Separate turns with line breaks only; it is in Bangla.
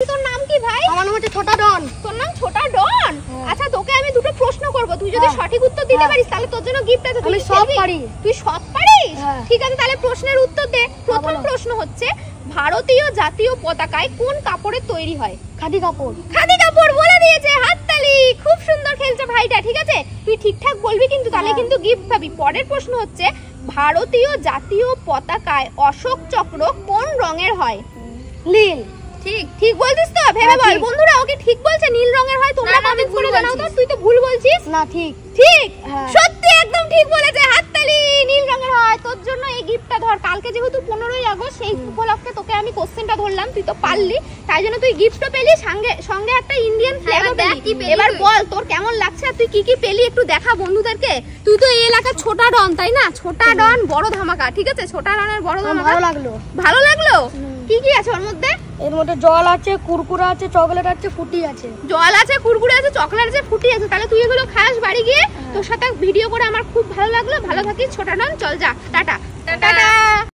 তোর নাম কি ভাই?
আমার নাম হচ্ছে ছোটা ডন।
তোর নাম ছোটা ডন? আচ্ছা তোকে আমি দুটো প্রশ্ন করব, তুই যদি সঠিক উত্তর দিতে পারিস তাহলে তোর জন্য গিফট আছে।
আমি সব পারি।
তুই সব পারিস? ঠিক আছে তাহলে প্রশ্নের উত্তর দে। প্রথম প্রশ্ন হচ্ছে ভারতীয় জাতীয় পতাকায় কোন কাপড়ের তৈরি হয়?
খাদি কাপড়।
খাদি কাপড় বলে দিয়েছে, হাততালি। খুব সুন্দর খেলছে ভাইটা, ঠিক আছে তুই ঠিকঠাক বলবি কিন্তু, তাহলে কিন্তু গিফট পাবি। পরের প্রশ্ন হচ্ছে ভারতীয় জাতীয় পতাকায় অশোক চক্র কোন রঙের হয়?
নীল।
ঠিক ঠিক বলছিস তো? ভেবে বল। বন্ধুরা ওকে ঠিক বলছে, নীল রঙের হয়। তোমরা কমেন্ট করে জানাও তো। তুই তো ভুল বলছিস।
না ঠিক
ঠিক সত্যি একদম ঠিক বলেছে, হাততালি। নীল রঙের হয়। তোর জন্য এই গিফটটা ধর। কালকে যেহেতু 15ই আগস্ট, সেই উপলক্ষে তোকে আমি কোশ্চেনটা ধরলাম, তুই তো পারলি, তাই জন্য তুই গিফটও পেলি, সঙ্গে একটা ইন্ডিয়ান ফ্ল্যাগও পেলি। এবার বল তোর কেমন লাগছে আর তুই কি কি পেলি একটু দেখা বন্ধুদেরকে। তুই তো এই এলাকার ছোটা ডন, তাই না? ছোটা ডন বড় ধামাকা, ঠিক আছে? ছোটা ডনের বড় ধামাকা।
ভালো লাগলো।
ভালো লাগলো? কি কি আছে ওর মধ্যে?
এর মধ্যে জল আছে, কুরকুরে আছে, চকলেট আছে, ফুটি আছে।
জল আছে, কুরকুরে আছে, চকলেট আছে, ফুটি আছে। তাহলে তুই এগুলো খাস বাড়ি গিয়ে। তোর সাথে ভিডিও করে আমার খুব ভালো লাগলো। ভালো থাকিস ছোটা ডন। চল যা, টাটা টাটা।